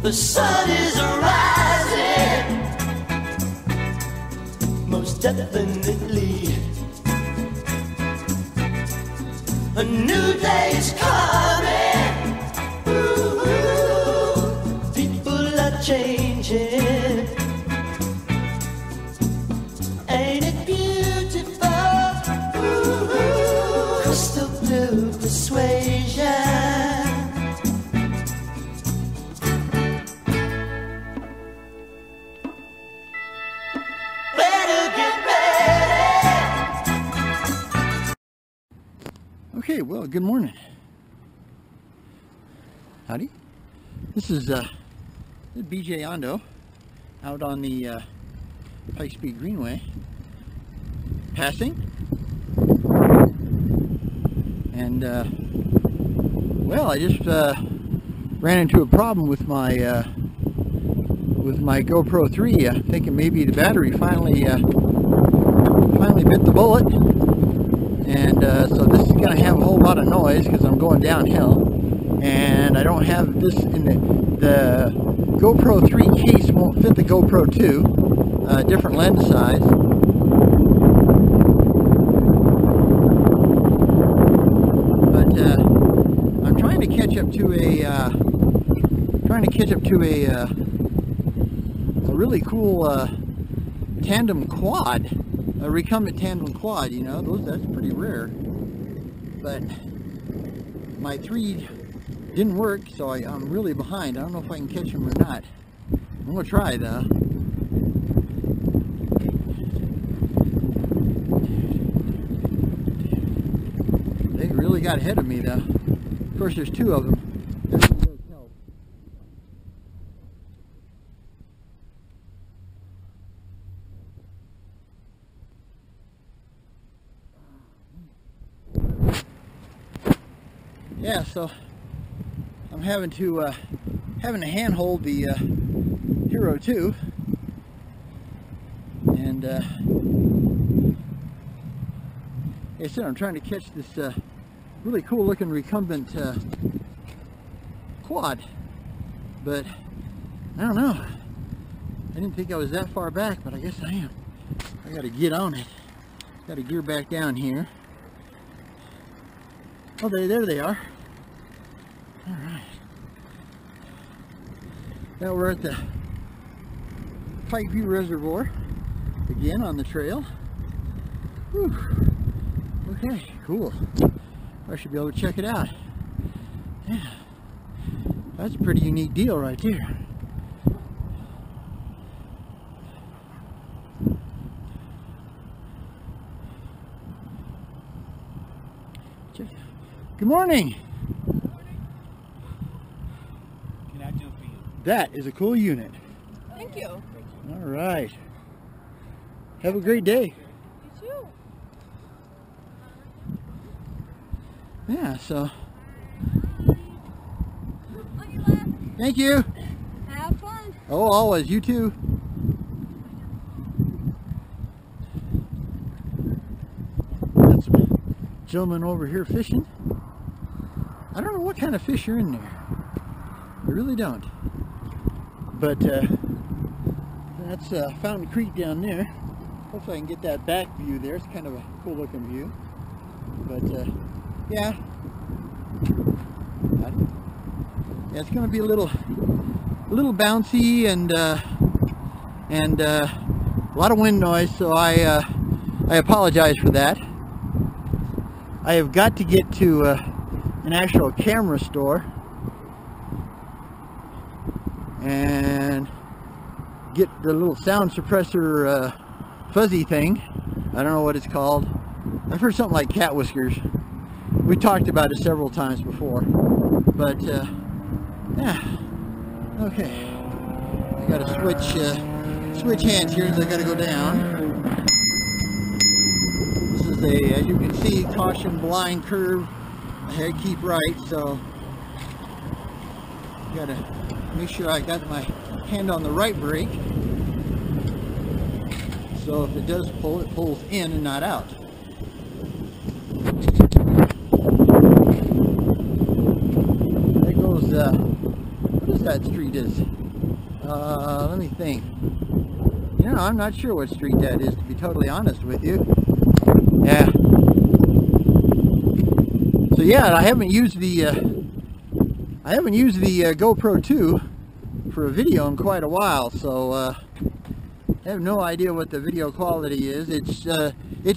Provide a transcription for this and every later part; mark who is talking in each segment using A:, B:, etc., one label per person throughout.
A: The sun is rising, most definitely. A new day's coming. Ooh, people are changing. Ain't it beautiful? Ooh, crystal blue persuasion.
B: Okay, well, good morning. Howdy. This is BJ Ondo out on the Pikes Peak Greenway, passing, and well, I just ran into a problem with my GoPro 3. Thinking maybe the battery finally bit the bullet. And so this is going to have a whole lot of noise because I'm going downhill, and I don't have this in the GoPro 3 case won't fit the GoPro 2, different lens size. But I'm trying to catch up to a really cool tandem quad. A recumbent tandem quad, you know, that's pretty rare. But my 3 didn't work, so I'm really behind. I don't know if I can catch them or not. I'm gonna try though. They really got ahead of me though. Of course, there's 2 of them. Yeah, so I'm having to handhold the Hero 2, and like I said, I'm trying to catch this really cool looking recumbent quad, but I don't know. I didn't think I was that far back, but I guess I am. I got to get on it. Got to gear back down here. Oh, there they are. All right. Now we're at the Pike View Reservoir again on the trail. Whew. Okay, cool. I should be able to check it out. Yeah, that's a pretty unique deal right there. Good morning. That is a cool unit.
C: Thank you.
B: All right. Have a great day.
C: You too.
B: Yeah, so. Thank you.
C: Have fun.
B: Oh, always. You too. Got some gentlemen over here fishing. I don't know what kind of fish are in there. I really don't. But that's Fountain Creek down there. Hopefully I can get that back view there. It's kind of a cool looking view. But yeah, it's going to be a little bouncy and a lot of wind noise. So I apologize for that. I have got to get to an actual camera store and get the little sound suppressor fuzzy thing. I don't know what it's called. I've heard something like cat whiskers. We talked about it several times before, but yeah, okay. I gotta switch hands here because I gotta go down. This is a, as you can see, caution blind curve. Ahead, keep right, so gotta make sure I got my hand on the right brake, so if it does pull, it pulls in and not out. There goes what is that street is. Let me think. You know, I'm not sure what street that is, to be totally honest with you. Yeah. So yeah, I haven't used the GoPro 2 for a video in quite a while, so I have no idea what the video quality is. It's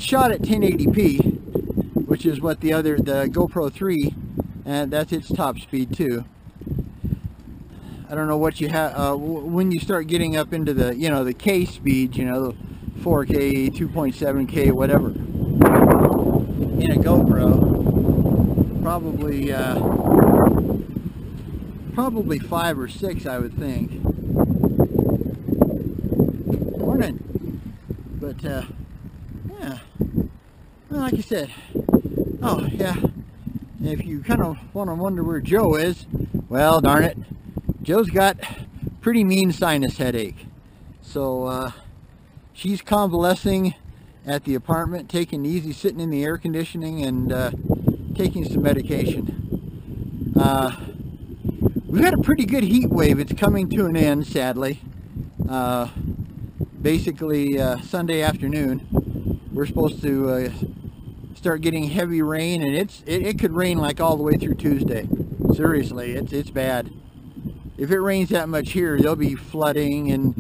B: shot at 1080p, which is what the GoPro 3, and that's its top speed too. I don't know what you have when you start getting up into the, you know, the K speeds, you know, 4K, 2.7K, whatever. In a GoPro, probably 5 or 6, I would think. Morning. But yeah, well, like I said, oh yeah, if you kind of want to wonder where Joe is, well, darn it, Joe's got pretty mean sinus headache. So she's convalescing at the apartment, taking it easy, sitting in the air conditioning, and taking some medication. We've had a pretty good heat wave. It's coming to an end, sadly. Basically Sunday afternoon we're supposed to start getting heavy rain, and it could rain like all the way through Tuesday. Seriously, it's bad. If it rains that much here, there'll be flooding and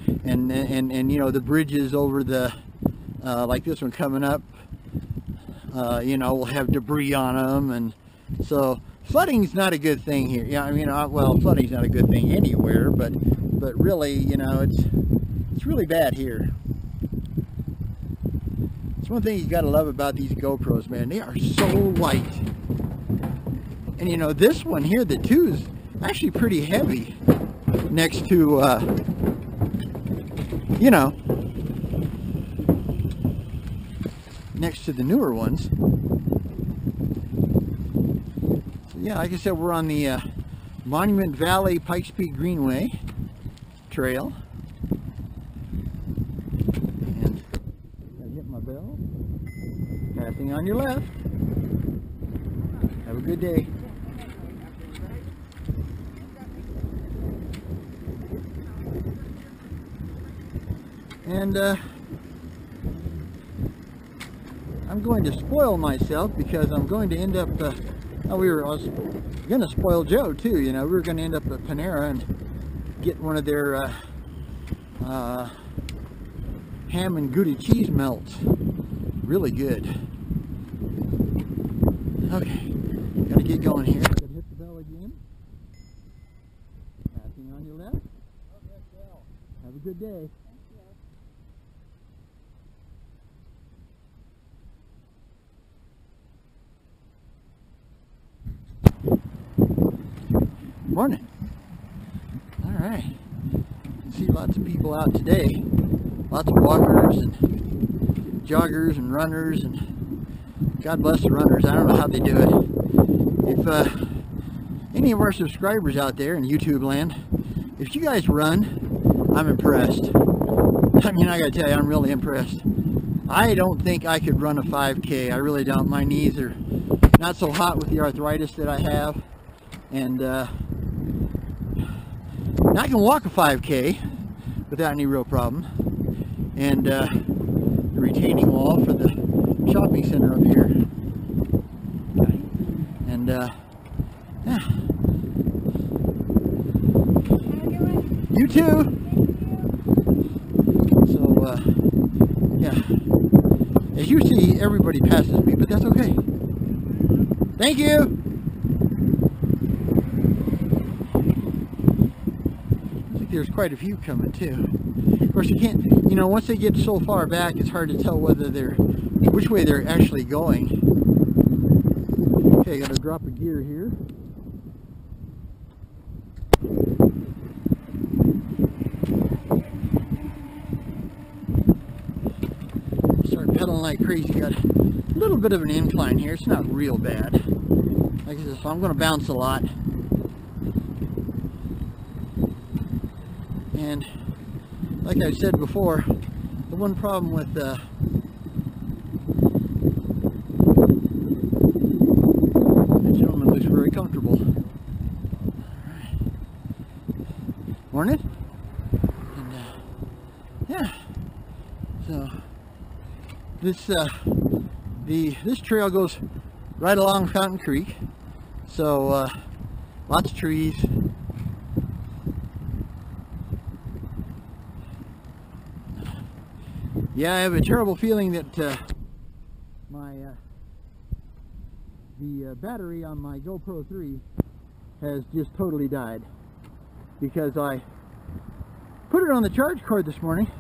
B: you know, the bridges over the like this one coming up, you know, will have debris on them, and so flooding's not a good thing here. Yeah, I mean, well, flooding's not a good thing anywhere, but really, you know, it's really bad here. It's one thing you gotta love about these GoPros, man. They are so light, and you know, this one here, the 2 is actually pretty heavy next to you know, next to the newer ones. So yeah, like I said, we're on the Monument Valley Pikes Peak Greenway trail, and I hit my bell. Passing on your left. Have a good day. And I'm going to spoil myself because I'm going to end up, I was going to spoil Joe too, you know. We were going to end up at Panera and get one of their ham and Gouda cheese melts. Really good. Okay, gotta get going here. Gotta hit the bell again. Passing on your left. Have a good day. Morning. All right. See lots of people out today. Lots of walkers and joggers and runners, and God bless the runners. I don't know how they do it. If any of our subscribers out there in YouTube land, if you guys run, I'm impressed. I mean, I gotta tell you, I'm really impressed. I don't think I could run a 5K. I really don't. My knees are not so hot with the arthritis that I have, and I can walk a 5K without any real problem. And the retaining wall for the shopping center up here. Okay. And yeah. You too. So yeah. As you see, everybody passes me, but that's okay. Thank you. There's quite a few coming too. Of course, you can't, you know, once they get so far back, it's hard to tell whether which way they're actually going. Okay, gotta drop a gear here. Start pedaling like crazy. Got a little bit of an incline here. It's not real bad. Like I said, so I'm gonna bounce a lot. And like I said before, the one problem with the gentleman looks very comfortable. All right. Morning. And yeah, so this trail goes right along Fountain Creek, so lots of trees. Yeah, I have a terrible feeling that the battery on my GoPro 3 has just totally died, because I put it on the charge cord this morning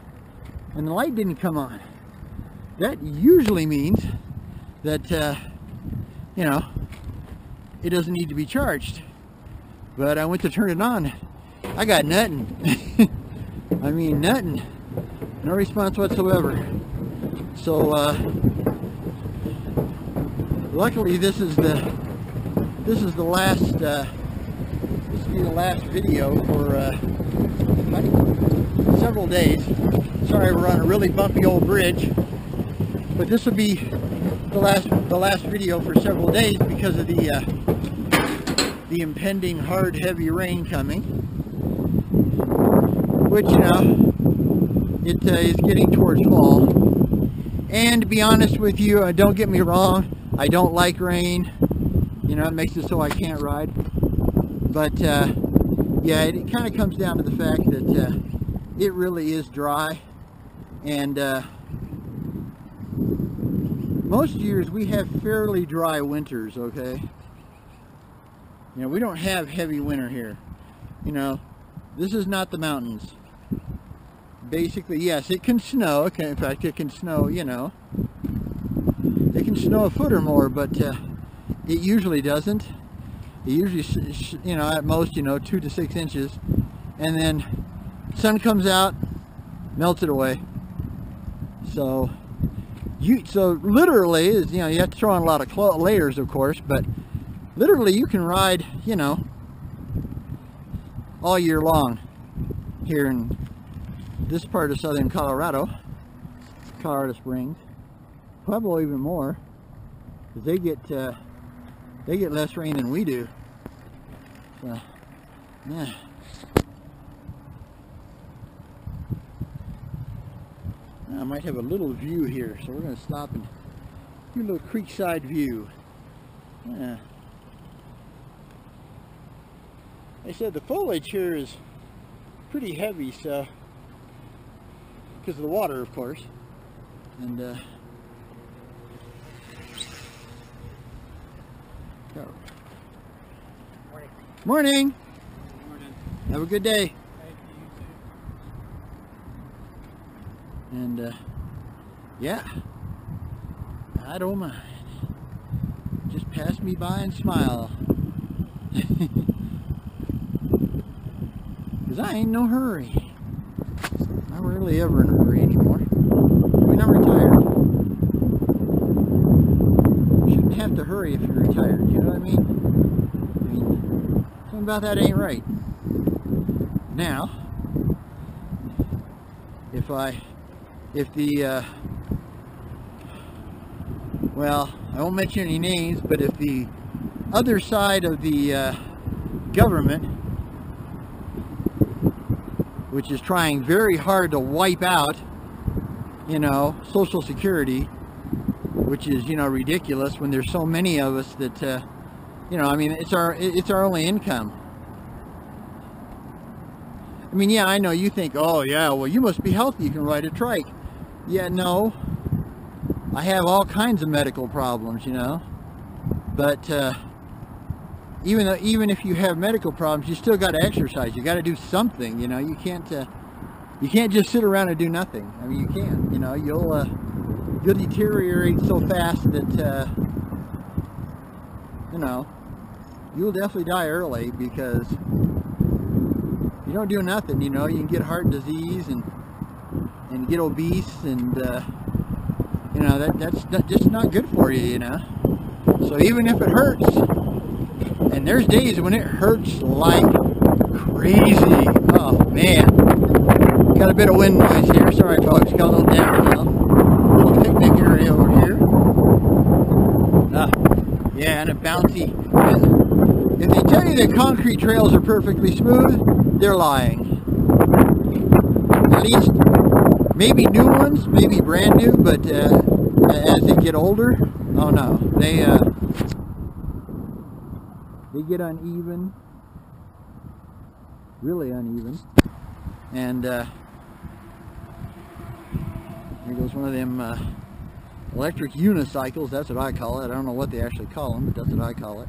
B: and the light didn't come on. That usually means that you know, it doesn't need to be charged, but I went to turn it on, I got nothing. I mean nothing, no response whatsoever. So luckily this is the last this will be the last video for several days. Sorry, we're on a really bumpy old bridge, but this will be the last video for several days because of the impending hard, heavy rain coming, which, you know, it is getting towards fall. And to be honest with you, don't get me wrong, I don't like rain. You know, it makes it so I can't ride. But yeah, it kind of comes down to the fact that it really is dry, and most years we have fairly dry winters, okay? You know, we don't have heavy winter here. You know, this is not the mountains. Basically, yes, it can snow. Okay, in fact, it can snow, you know. It can snow a foot or more, but it usually doesn't. It usually, you know, at most, you know, 2 to 6 inches. And then sun comes out, melts it away. So literally, you know, you have to throw on a lot of layers, of course, but literally you can ride, you know, all year long here in this part of southern Colorado Springs. Pueblo even more, because they get less rain than we do. So, yeah. I might have a little view here, so we're going to stop and do a little creekside view. Yeah. They said the foliage here is pretty heavy, so because of the water, of course. And morning. Morning. Have a good day. And yeah, I don't mind. Just pass me by and smile. Because I ain't in no hurry. I'm rarely ever in a hurry anymore. I mean, I'm retired. You shouldn't have to hurry if you're retired, you know what I mean? Something about that ain't right. Now, well, I won't mention any names, but if the other side of the government, which is trying very hard to wipe out, you know, Social Security, which is, you know, ridiculous when there's so many of us that, you know, I mean, it's our only income. I mean, yeah, I know you think, oh yeah, well, you must be healthy, you can ride a trike. Yeah, no, I have all kinds of medical problems, you know, but even if you have medical problems, you still got to exercise. You got to do something, you know. You can't just sit around and do nothing. I mean, you can't, you know. You'll deteriorate so fast that you know, you'll definitely die early, because you don't do nothing, you know. You can get heart disease and get obese, and you know, that's just not good for you, you know. So even if it hurts, and there's days when it hurts like crazy. Oh man, got a bit of wind noise here. Sorry folks, got a little downhill, little picnic area over here. Yeah, and a bouncy. And if they tell you that concrete trails are perfectly smooth, they're lying. At least, maybe new ones, maybe brand new, but as they get older, oh no, they get uneven, really uneven, and here goes one of them electric unicycles. That's what I call it. I don't know what they actually call them, but that's what I call it.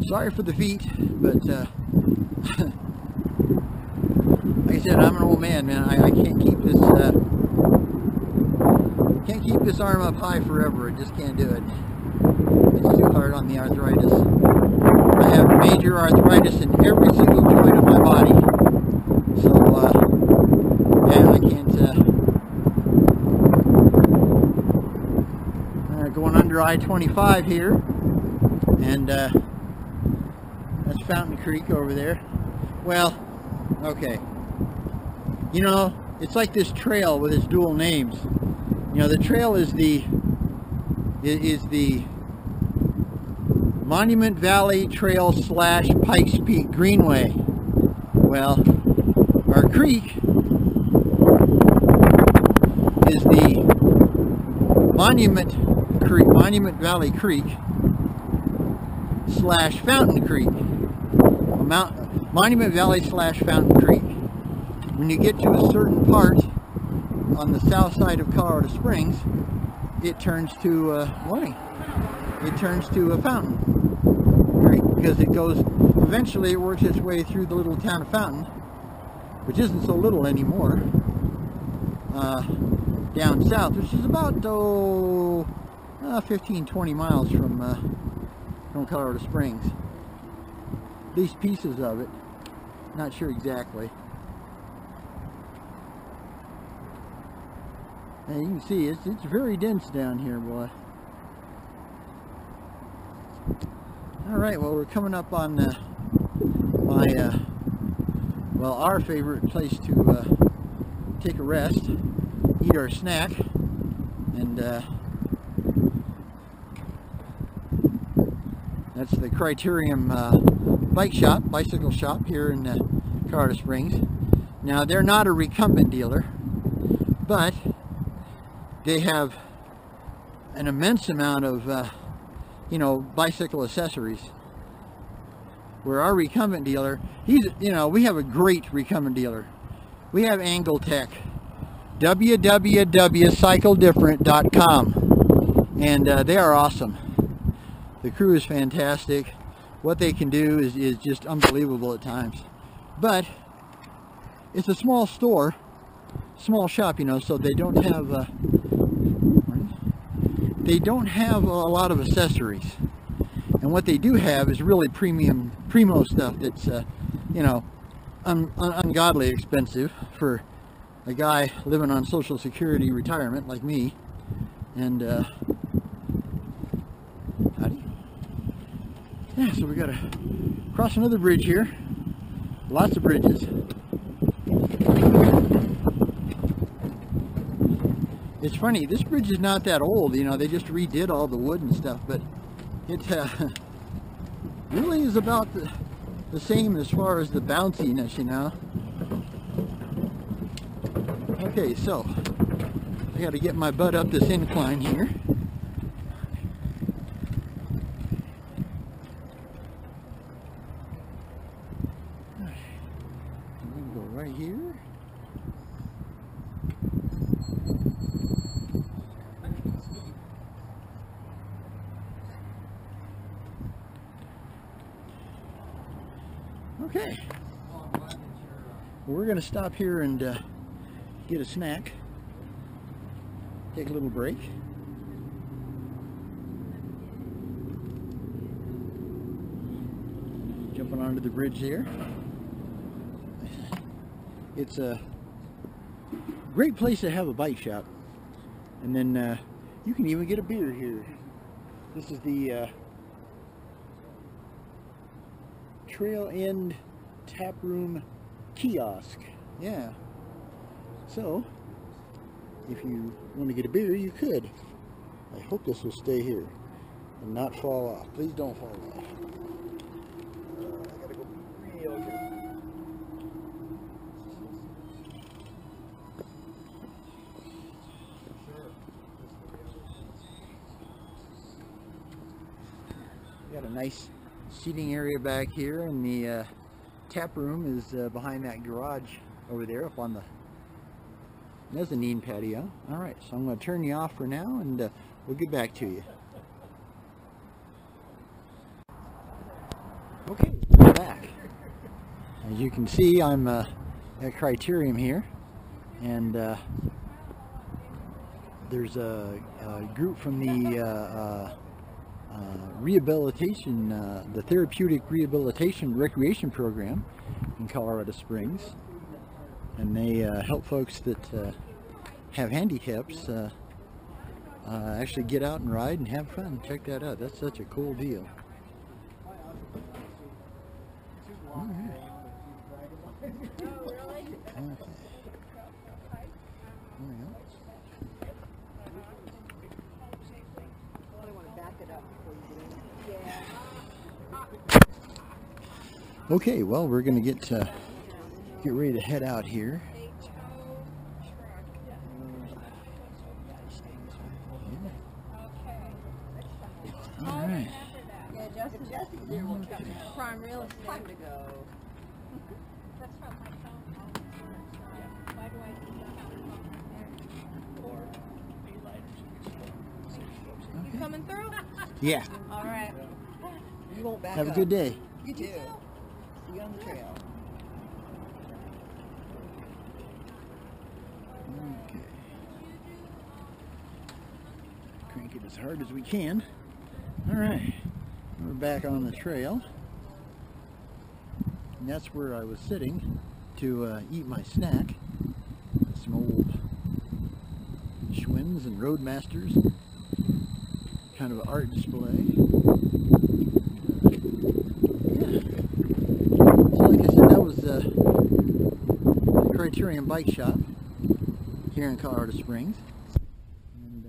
B: Sorry for the feet, but like I said, I'm an old man, I can't keep this arm up high forever. I just can't do it. It's too hard on the arthritis. I have major arthritis in every single joint of my body, so yeah, I can't. Going under I-25 here, and that's Fountain Creek over there. Well, okay. You know, it's like this trail with its dual names. You know, the trail is the Monument Valley Trail / Pikes Peak Greenway. Well, our creek is the Monument Valley Creek / Fountain Creek. Monument Valley / Fountain Creek. When you get to a certain part on the south side of Colorado Springs, it turns to a Fountain Creek, because it goes, eventually it works its way through the little town of Fountain, which isn't so little anymore, down south, which is about 15-20 miles from Colorado Springs. At least pieces of it, not sure exactly. And you can see it's very dense down here, boy. Alright, well, we're coming up on our favorite place to take a rest, eat our snack, and that's the Criterium bicycle shop here in Colorado Springs. Now, they're not a recumbent dealer, but they have an immense amount of bicycle accessories. Where our recumbent dealer, we have a great recumbent dealer. We have Angle Tech, www.cycledifferent.com, and they are awesome. The crew is fantastic. What they can do is just unbelievable at times. But it's a small store, small shop, so they don't have a lot of accessories. And what they do have is really primo stuff that's ungodly expensive for a guy living on Social Security retirement like me. And yeah, so we gotta cross another bridge here. Lots of bridges. It's funny, this bridge is not that old, they just redid all the wood and stuff, but it really is about the same as far as the bounciness, Okay, so I gotta get my butt up this incline here. Go right here. Okay, we're going to stop here and get a snack, take a little break. Jumping onto the bridge here. It's a great place to have a bike shop, and then you can even get a beer here. This is the Trail End Tap Room Kiosk. Yeah. So, if you want to get a beer, you could. I hope this will stay here and not fall off. Please don't fall off. Got a nice seating area back here, and the tap room is behind that garage over there up on the mezzanine patio. Alright, so I'm going to turn you off for now, and we'll get back to you. Okay, we're back. As you can see, I'm at Criterium here, and there's a group from the rehabilitation, the Therapeutic Rehabilitation Recreation Program in Colorado Springs, and they help folks that have handicaps actually get out and ride and have fun. Check that out. That's such a cool deal. All right. Okay. There we go. Okay, well, we're going to get ready to head out here. All right.
C: Prime real estate to go. That's from my phone. Why do I You coming through?
B: Yeah.
C: All right.
D: You won't back
B: Have a
D: up.
B: good day.
D: You too. See you on the trail.
B: Okay. Crank it as hard as we can. All right. We're back on the trail. And that's where I was sitting to eat my snack. Some old Schwinn's and Roadmasters. Kind of an art display. Yeah. So like I said, that was the Criterium Bike Shop here in Colorado Springs. And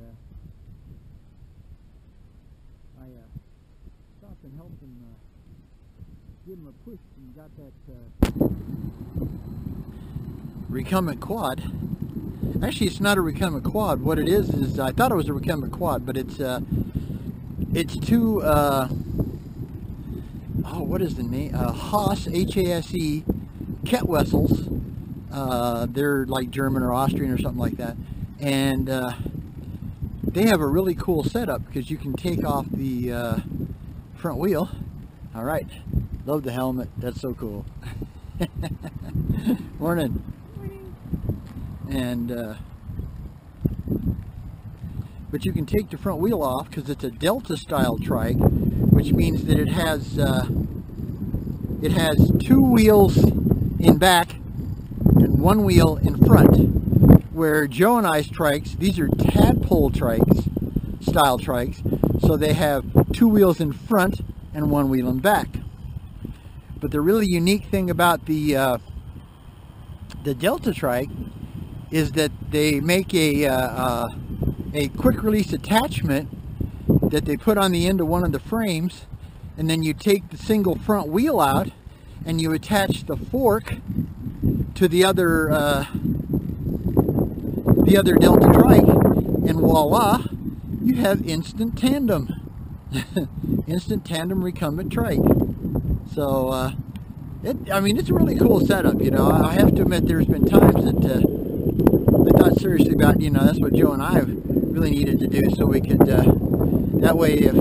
B: I stopped and helped them give them a push and got that recumbent quad. Actually, it's not a recumbent quad. What it is I thought it was a recumbent quad, but it's two what is the name? Haas, H-A-S-E, Kettwessels. They're like German or Austrian or something like that, and they have a really cool setup because you can take off the front wheel. All right, love the helmet. That's so cool. Morning. And but you can take the front wheel off because it's a Delta style trike, which means that it has two wheels in back and one wheel in front, where Joe and I's trikes, these are tadpole trikes, style trikes, so they have two wheels in front and one wheel in back. But the really unique thing about the Delta trike is that they make a quick release attachment that they put on the end of one of the frames, and then you take the single front wheel out and you attach the fork to the other Delta trike, and voila, you have instant tandem. Instant tandem recumbent trike. So I mean, it's a really cool setup, you know. I have to admit there's been times that I thought seriously about, you know, that's what Joe and I really needed to do, so we could that way if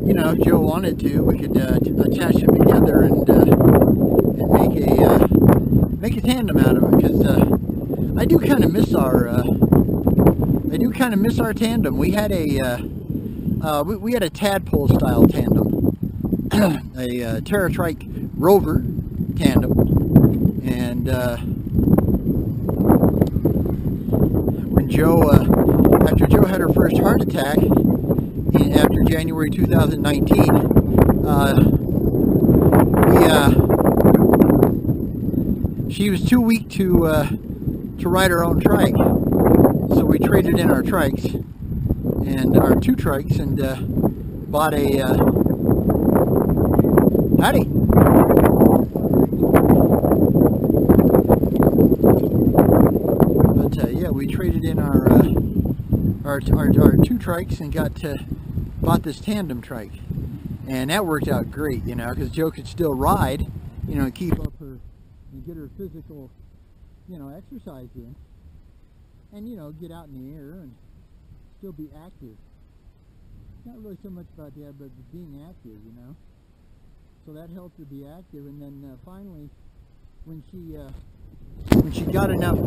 B: you know, if Joe wanted to, we could attach them together and make a tandem out of it, because I do kind of miss our tandem. We had we had a tadpole style tandem, a TerraTrike Rover tandem, and when Joe, after Joe had her first heart attack after January 2019, she was too weak to ride her own trike, so we traded in our trikes and our two trikes and bought a howdy. our two trikes and bought this tandem trike, and that worked out great, you know, because Joe could still ride, you know, keep up her and get her physical, you know, exercise in, and you know, get out in the air and still be active. Not really so much about that, but being active, you know. So that helped her be active, and then finally, when she got enough,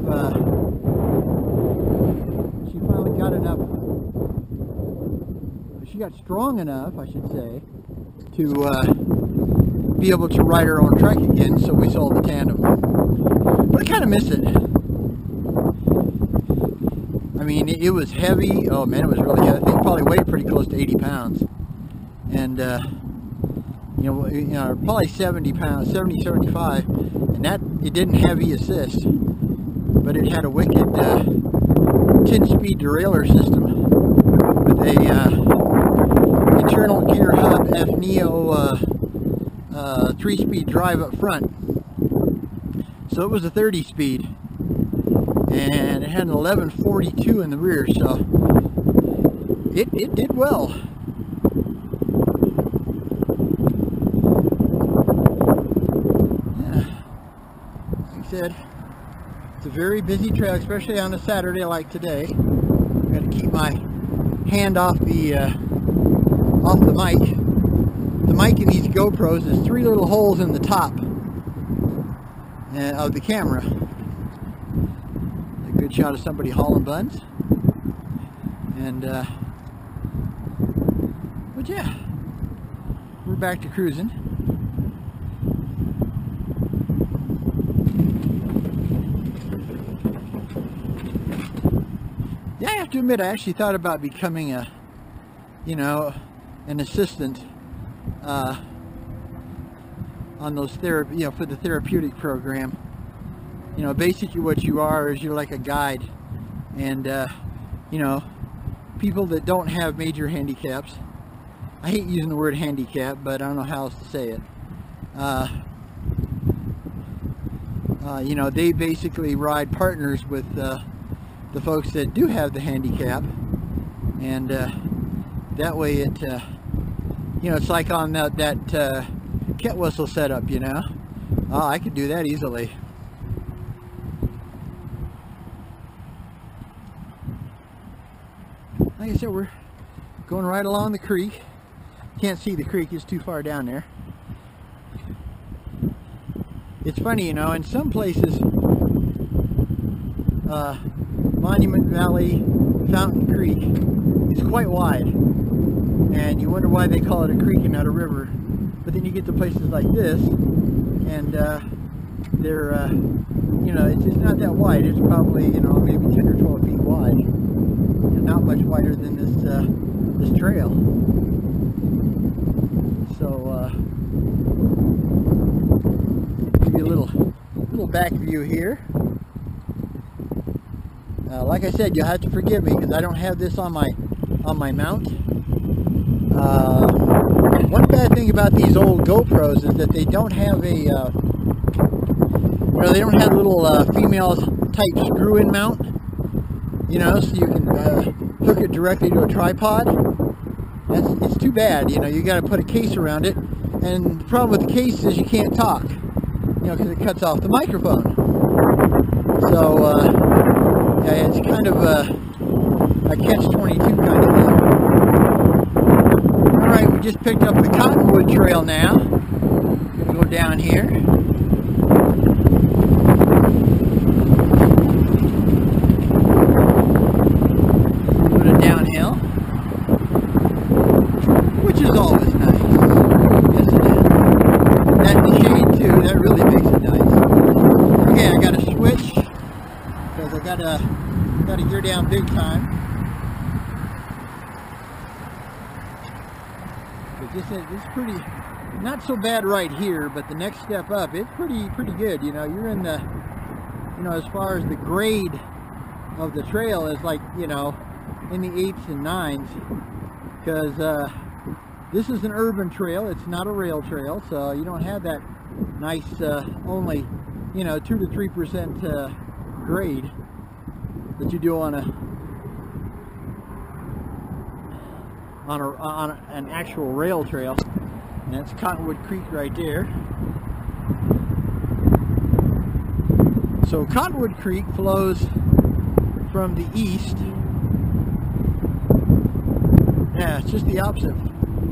B: she got strong enough, I should say, to be able to ride her own trike again. So we sold the tandem, but I kind of miss it. I mean, it was heavy. Oh man, it was really heavy. I think it probably weighed pretty close to 80 pounds. And, you know, probably 70 pounds, 70, 75. And that, it didn't heavy assist, but it had a wicked 10-speed derailleur system with a internal gear hub F-Neo 3-speed drive up front. So it was a 30-speed. And it had an 1142 in the rear, so it did well. Yeah. Like I said, it's a very busy trail, especially on a Saturday like today. I got to keep my hand off the mic. The mic in these GoPros is 3 little holes in the top of the camera. Good shot of somebody hauling buns, and but yeah, we're back to cruising. Yeah, I have to admit, I actually thought about becoming an assistant on those for the therapeutic program. You know, basically what you are is you're like a guide, and you know, people that don't have major handicaps. I hate using the word handicap, but I don't know how else to say it. You know, they basically ride partners with the folks that do have the handicap, and that way it, you know, it's like on that cat whistle setup. You know, oh, I could do that easily. Like I said, we're going right along the creek. Can't see the creek, it's too far down there. It's funny, you know, in some places, Monument Valley Fountain Creek is quite wide, and you wonder why they call it a creek and not a river. But then you get to places like this, and they're, you know, it's not that wide. It's probably, you know, maybe 10 or 12 feet wide. Not much wider than this trail. So give you a little back view here. Like I said, you'll have to forgive me because I don't have this on my mount. One bad thing about these old GoPros is that they don't have a they don't have a little female type screw-in mount. You know, so you can hook it directly to a tripod. It's too bad, you know, you got to put a case around it, and the problem with the case is you can't talk, you know, because it cuts off the microphone. So, yeah, it's kind of a catch-22 kind of thing. Alright, we just picked up the Cottonwood Trail now. We'll go down here. Downhill, which is always nice. Yes, it is. That in the shade too, that really makes it nice. Okay, I got to switch because I got to gear down big time. But this is pretty, not so bad right here, but the next step up, it's pretty good. You know, you're in the, you know, as far as the grade of the trail is like, you know, in the 8s and 9s, because this is an urban trail, it's not a rail trail, so you don't have that nice only, you know, 2 to 3% grade that you do on on an actual rail trail. And that's Cottonwood Creek right there. So Cottonwood Creek flows from the east. Yeah, it's just the opposite.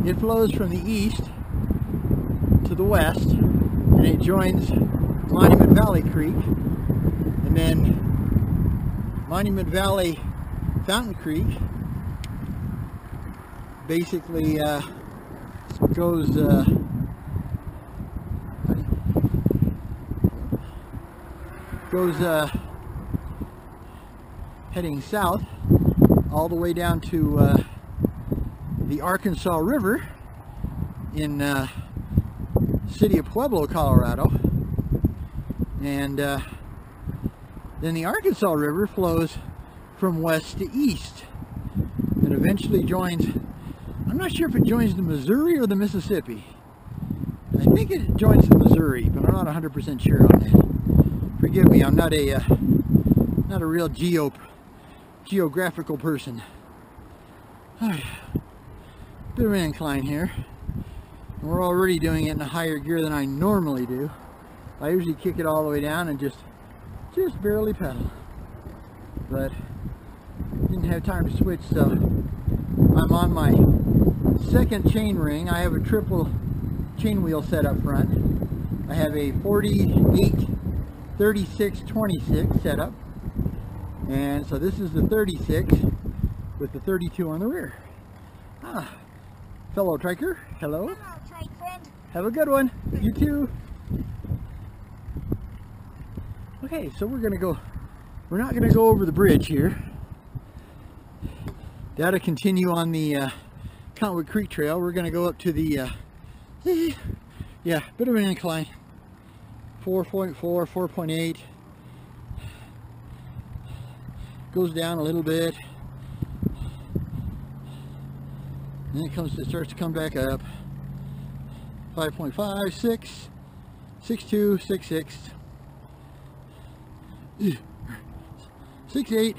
B: It flows from the east to the west, and it joins Monument Valley Creek, and then Monument Valley Fountain Creek basically goes heading south all the way down to the Arkansas River in city of Pueblo, Colorado. And then the Arkansas River flows from west to east and eventually joins, I'm not sure if it joins the Missouri or the Mississippi. I think it joins the Missouri, but I'm not 100% sure on that. Forgive me, I'm not a real geographical person. Alright, bit of an incline here. And we're already doing it in a higher gear than I normally do. I usually kick it all the way down and just barely pedal. But didn't have time to switch, so I'm on my second chain ring. I have a triple chain wheel set up front. I have a 48, 36, 26 set up. And so this is the 36 with the 32 on the rear. Ah, fellow triker, hello.
C: Hello, trike friend.
B: Have a good one. You too. Okay, so we're not gonna go over the bridge here. That'll continue on the Cottonwood Creek Trail. We're gonna go up to the yeah, bit of an incline. 4.4, 4.8. Goes down a little bit. Then it starts to come back up. 5.5, 6, 6.2, 6.6, 6.8.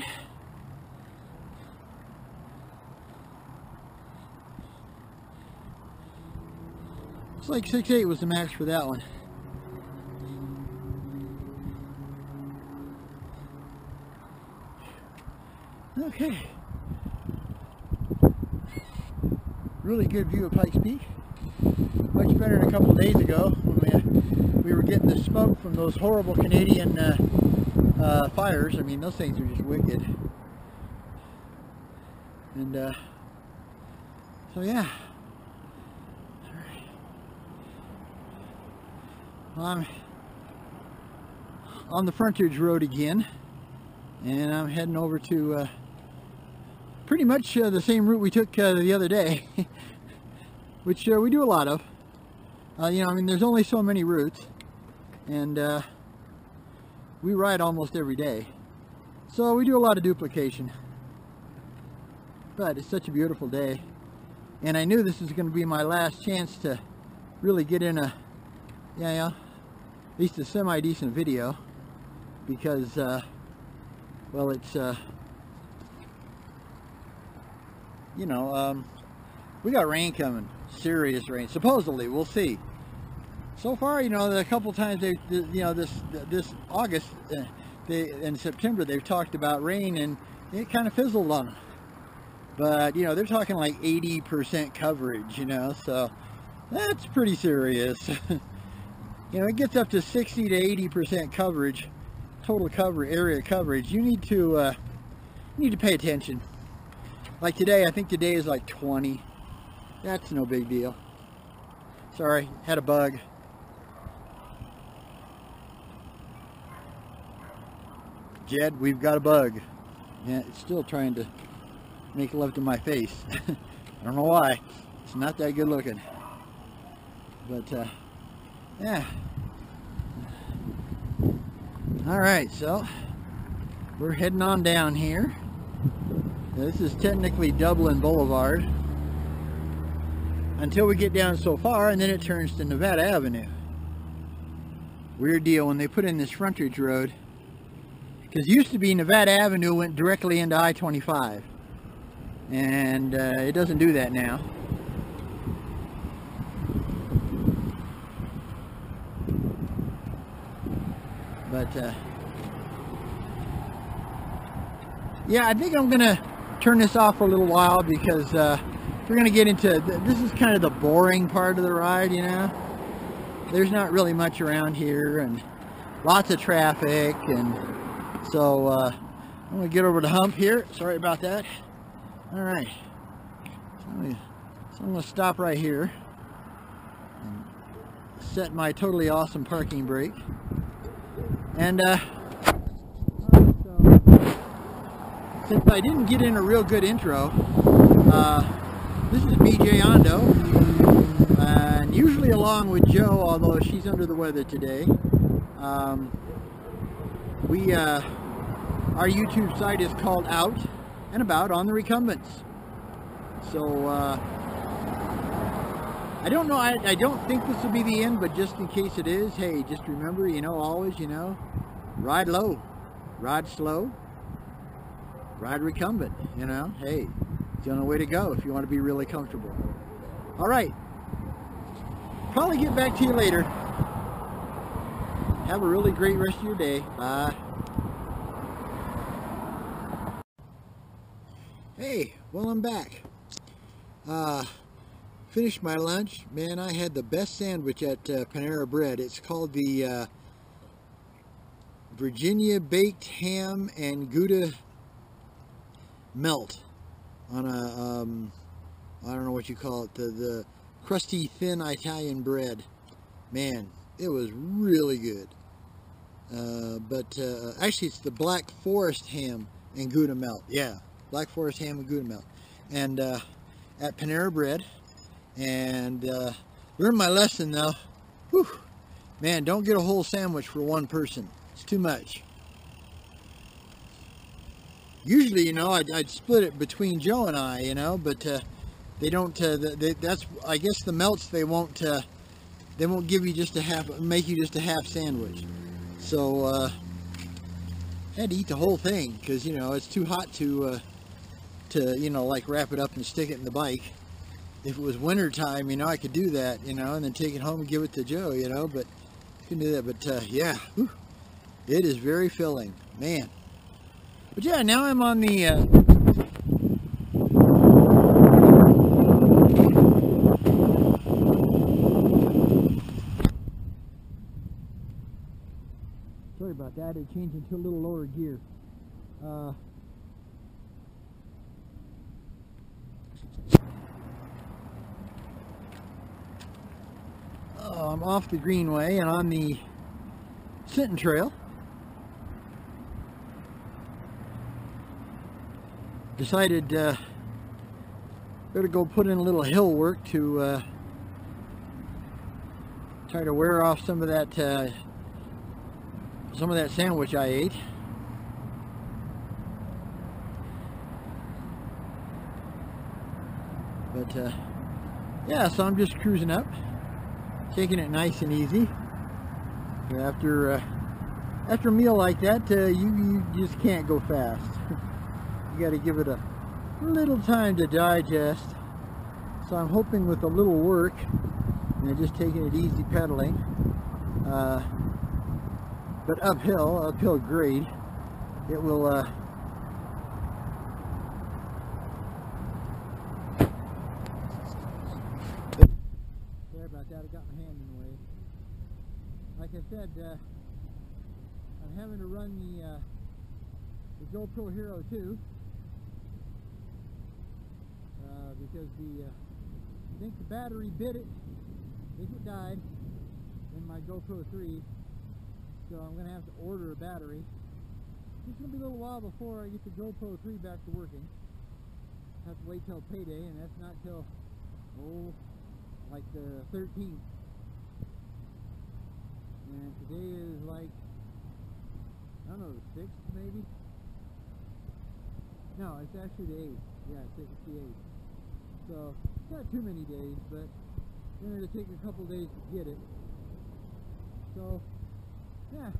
B: It's like 6.8 was the max for that one. Okay. Really good view of Pikes Peak. Much better than a couple of days ago when we were getting the smoke from those horrible Canadian fires. I mean, those things are just wicked. And so yeah. I'm on the frontage road again, and I'm heading over to pretty much the same route we took the other day, which we do a lot of. You know, I mean, there's only so many routes, and we ride almost every day, so we do a lot of duplication. But it's such a beautiful day, and I knew this was going to be my last chance to really get in a, at least a semi-decent video, because well, it's you know, we got rain coming, serious rain, supposedly. We'll see. So far, you know, a couple times they, you know, this August, in September, they've talked about rain, and it kind of fizzled on them. But you know, they're talking like 80% coverage, you know, so that's pretty serious. You know, it gets up to 60 to 80% coverage, total area coverage. You need to pay attention. Like today, I think today is like 20. That's no big deal. Sorry, had a bug. Jed, we've got a bug. Yeah, it's still trying to make love to my face. I don't know why. It's not that good looking. But yeah. Alright, so we're heading on down here. This is technically Dublin Boulevard until we get down so far, and then it turns to Nevada Avenue. Weird deal when they put in this frontage road, because it used to be Nevada Avenue went directly into I-25. and it doesn't do that now. But yeah, I think I'm gonna turn this off for a little while, because we're gonna get into this is kind of the boring part of the ride, you know. There's not really much around here and lots of traffic, and so I'm gonna get over the hump here. Sorry about that. All right, so I'm gonna stop right here and set my totally awesome parking brake. And so, since I didn't get in a real good intro, this is BJ Ondo, and usually along with Joe, although she's under the weather today. Our YouTube site is called Out and About on the Recumbents. So I don't know, I don't think this will be the end, but just in case it is, hey, just remember, you know, always, you know, ride low, ride slow, ride recumbent, you know, hey, it's the only way to go if you want to be really comfortable. All right, probably get back to you later. Have a really great rest of your day. Bye. Hey, well, I'm back. Finished my lunch. Man, I had the best sandwich at Panera Bread. It's called the Virginia baked ham and Gouda melt on a I don't know what you call it, the crusty thin Italian bread. Man, it was really good. Actually, it's the Black Forest ham and Gouda melt. Yeah, Black Forest ham and Gouda melt. And at Panera Bread. And learned my lesson though. Whew. Man, don't get a whole sandwich for one person. It's too much. Usually, you know, I'd split it between Joe and I, you know, but they don't. That's, I guess, the melts. They won't give you just a half. Make you just a half sandwich. So I had to eat the whole thing, because, you know, it's too hot to you know, like, wrap it up and stick it in the bike. If it was winter time, you know, I could do that, you know, and then take it home and give it to Joe, you know, but I couldn't do that. But yeah, whew, it is very filling, man. But yeah, now I'm on the sorry about that, it changed into a little lower gear. I'm off the Greenway and on the Sinton Trail. Decided better go put in a little hill work to try to wear off some of that sandwich I ate. But yeah, so I'm just cruising up, taking it nice and easy. After a meal like that, you just can't go fast. You got to give it a little time to digest. So I'm hoping with a little work, and just taking it easy pedaling, but uphill grade, it will sorry about that, I got my hand in the way. Like I said, I'm having to run the GoPro Hero 2 because I think the battery bit it. I think it died in my GoPro 3, so I'm going to have to order a battery. It's going to be a little while before I get the GoPro 3 back to working. I have to wait till payday, and that's not till, like the 13th. And today is like, I don't know, the 6th maybe? No, it's actually the 8th. Yeah, it's the 8th. So, it's not too many days, but then it'll take a couple days to get it. So, yeah,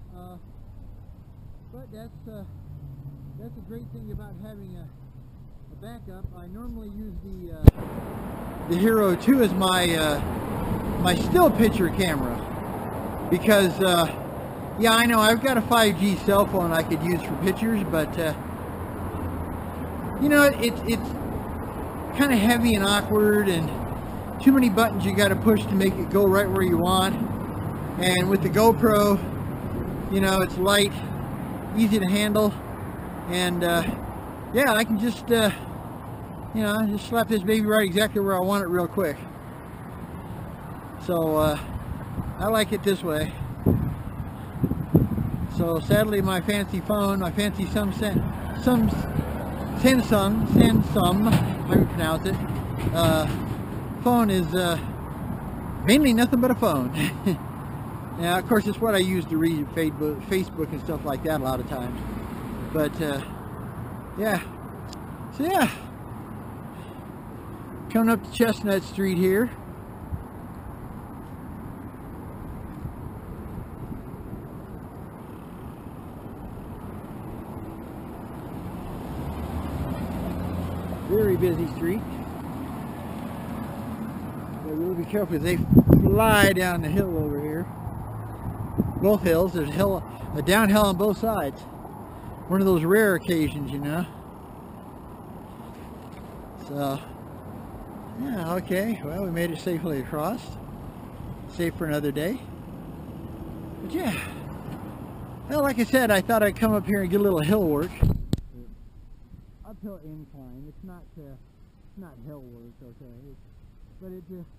B: but that's a great thing about having a backup. I normally use the Hero 2 as my my still picture camera because yeah, I know I've got a 5G cell phone I could use for pictures, but you know, it's kind of heavy and awkward and too many buttons you got to push to make it go right where you want. And with the GoPro, you know, it's light, easy to handle, and yeah, I can just you know, just slap this baby right exactly where I want it real quick. So I like it this way. So sadly, my fancy phone, my fancy Samsung, how do you pronounce it? Phone is mainly nothing but a phone. Now, of course, it's what I use to read Facebook and stuff like that a lot of times. But yeah, so yeah, coming up to Chestnut Street here. Very busy street. Gotta really be careful because they fly down the hill over here. Both hills. There's a downhill on both sides. One of those rare occasions, you know. So, yeah, okay. Well, we made it safely across. Safe for another day. But yeah. Well, like I said, I thought I'd come up here and get a little hill work. Uphill incline. It's not hill work, okay? But it just,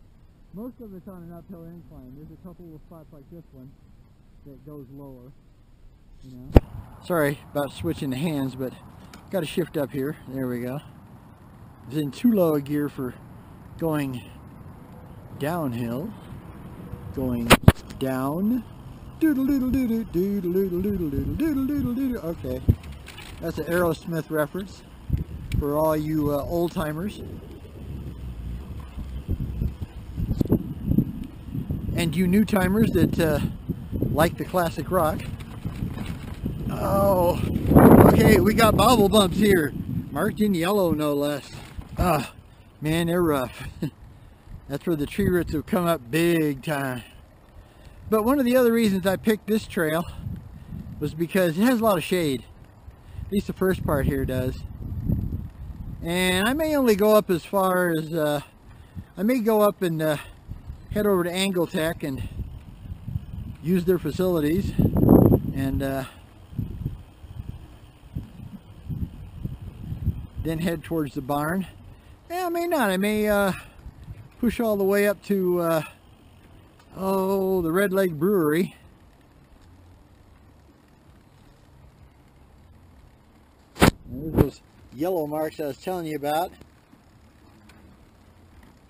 B: most of it's on an uphill incline. There's a couple of spots like this one that goes lower, you know. Sorry about switching the hands, but got to shift up here. There we go. It's in too low a gear for going downhill. Going down. Doodle doodle doodle doodle doodle doodle doodle doodle doodle doodle. Okay, that's an Aerosmith reference for all you old timers. And you new timers that like the classic rock. Oh, okay, we got bobble bumps here, marked in yellow no less. Ah, man, they're rough. That's where the tree roots have come up big time. But one of the other reasons I picked this trail was because it has a lot of shade. At least the first part here does. And I may only go up as far as, I may go up and head over to Angletech and use their facilities. And then head towards the barn. Yeah, I may not. I may push all the way up to oh, the Red Leg Brewery. And there's those yellow marks I was telling you about.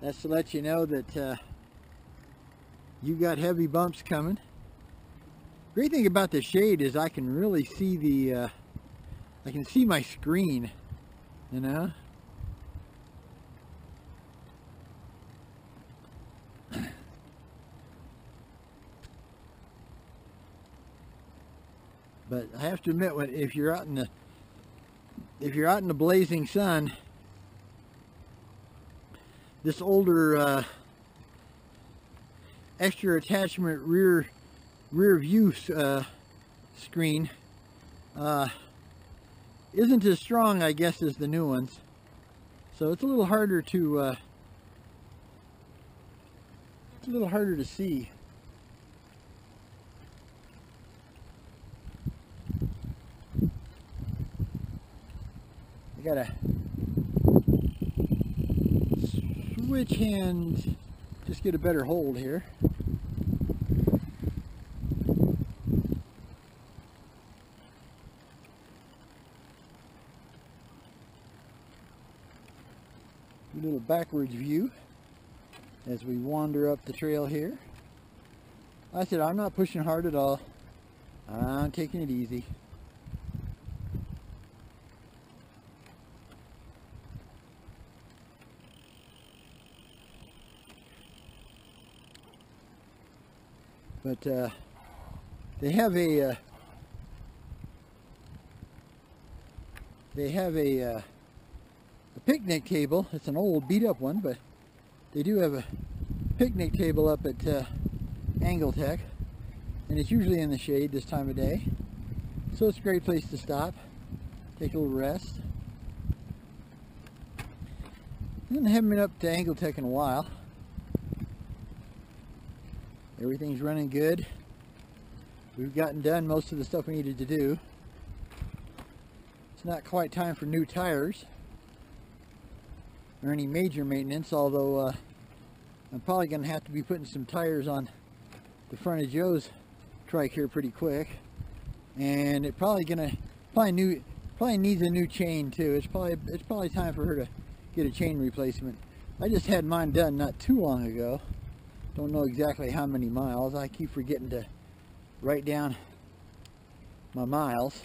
B: That's to let you know that you got heavy bumps coming. Great thing about the shade is I can really see the I can see my screen, you know. But I have to admit, if you're out in the blazing sun, this older extra attachment rear view screen isn't as strong, I guess, as the new ones. So it's a little harder to see. I gotta switch hands, just get a better hold here. A little backwards view as we wander up the trail here. I said I'm not pushing hard at all. I'm taking it easy. But they have a picnic table. It's an old beat up one, but they do have a picnic table up at Angletech, and it's usually in the shade this time of day. So it's a great place to stop, take a little rest. I haven't been up to Angletech in a while. Everything's running good. We've gotten done most of the stuff we needed to do. It's not quite time for new tires or any major maintenance, although I'm probably going to have to be putting some tires on the front of Joe's trike here pretty quick, and it probably needs a new chain too. It's probably time for her to get a chain replacement. I just had mine done not too long ago. Don't know exactly how many miles. I keep forgetting to write down my miles.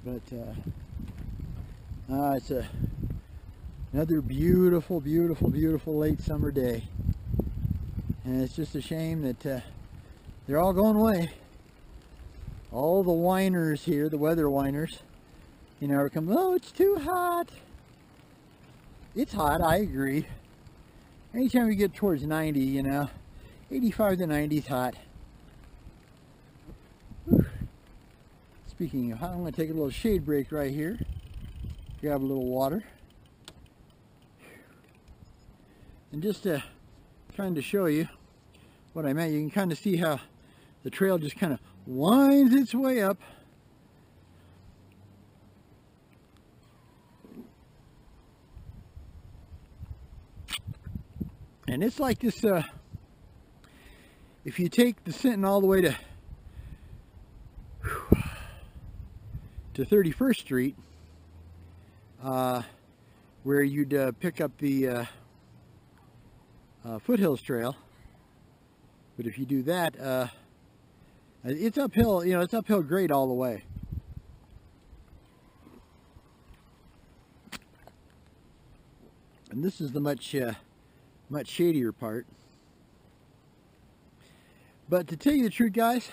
B: But it's another beautiful, beautiful, beautiful late summer day, and it's just a shame that they're all going away. All the whiners here, the weather whiners, you know, are coming, oh, it's too hot. It's hot, I agree. Anytime we get towards 90, you know, 85 to 90 is hot. Whew. Speaking of hot, I'm going to take a little shade break right here. Grab a little water. And just trying to show you what I meant. You can kind of see how the trail just kind of winds its way up. And it's like this, if you take the Sinton all the way to 31st Street, where you'd pick up the Foothills Trail, but if you do that, it's uphill, you know, it's uphill grade all the way. And this is the much shadier part. But to tell you the truth, guys,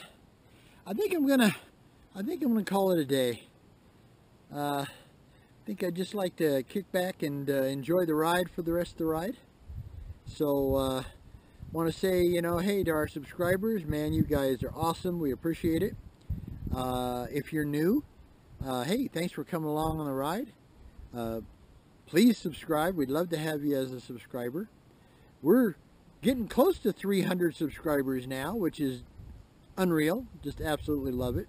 B: I think I'm gonna call it a day. I think I'd just like to kick back and enjoy the ride for the rest of the ride. So want to say, you know, hey to our subscribers, man, you guys are awesome. We appreciate it. If you're new, hey, thanks for coming along on the ride. Please subscribe. We'd love to have you as a subscriber. We're getting close to 300 subscribers now, which is unreal. Just absolutely love it.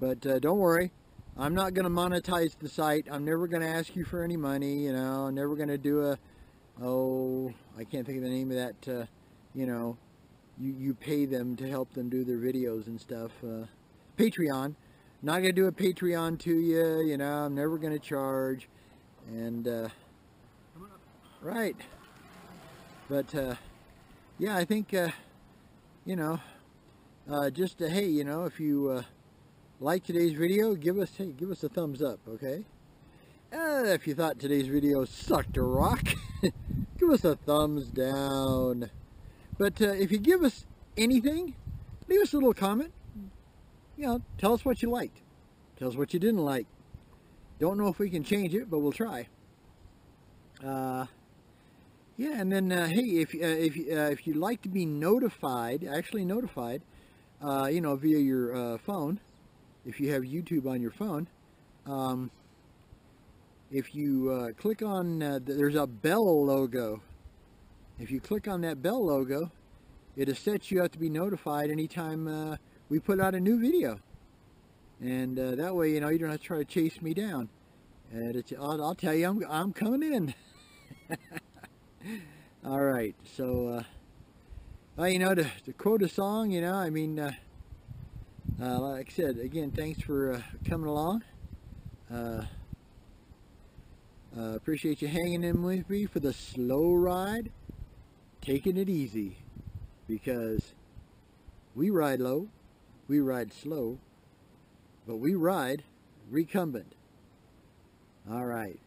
B: But don't worry, I'm not going to monetize the site. I'm never going to ask you for any money, you know. I'm never going to do a, oh, I can't think of the name of that, you know, you pay them to help them do their videos and stuff. Patreon. Not going to do a Patreon to you, you know. I'm never going to charge. And, right. But, yeah, I think, you know, just, hey, you know, if you like today's video, give us a thumbs up, okay? If you thought today's video sucked a rock, give us a thumbs down. But if you give us anything, leave us a little comment. You know, tell us what you liked. Tell us what you didn't like. Don't know if we can change it, but we'll try. Yeah, and then hey, if you'd like to be notified, actually notified, you know, via your phone, if you have YouTube on your phone, if you click on, there's a bell logo. If you click on that bell logo, it'll set you up to be notified anytime we put out a new video. And that way, you know, you don't have to try to chase me down. And I'll tell you, I'm coming in. All right, so, well, you know, to quote a song, you know, I mean, like I said, again, thanks for coming along. Appreciate you hanging in with me for the slow ride, taking it easy, because we ride low, We ride slow, but we ride recumbent. All right.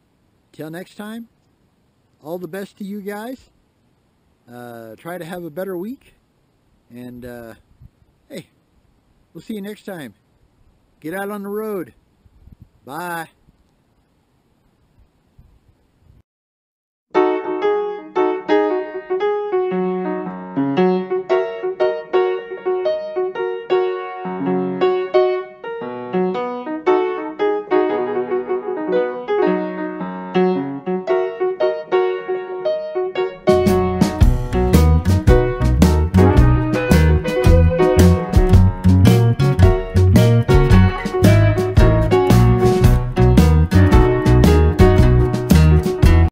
B: Till next time, all the best to you guys. Try to have a better week. And, hey, we'll see you next time. Get out on the road. Bye.